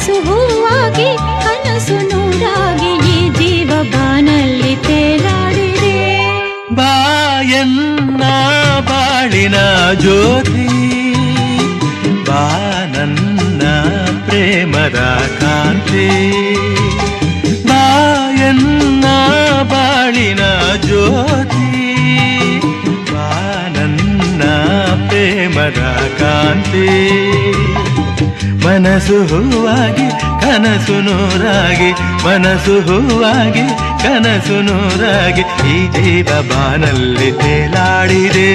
ಮನಸ್ಸು ಹೂವಾಗಿ ಕನಸು ನೂರಾಗಿ ಈ ಜೀವ ಬಾನಲ್ಲಿ ತೇಲಾಡಿದೆ. ಬಾಯನ್ನ ಬಾಳಿನ ಜ್ಯೋತಿ, ಬಾ ನನ್ನ ಪ್ರೇಮದ ಕಾಂತಿ. ಬಾಯನ್ನ ಬಾಳಿನ ಜ್ಯೋತಿ, ಬಾ ನನ್ನ ಪ್ರೇಮದ ಕಾಂತಿ. ಮನಸ್ಸು ಹೂವಾಗಿ ಕನಸು ನೂರಾಗಿ, ಮನಸ್ಸು ಹೂವಾಗಿ ಕನಸು ನೂರಾಗಿ ಈ ಜೀವ ಬಾನಲ್ಲಿ ತೇಲಾಡಿದೆ.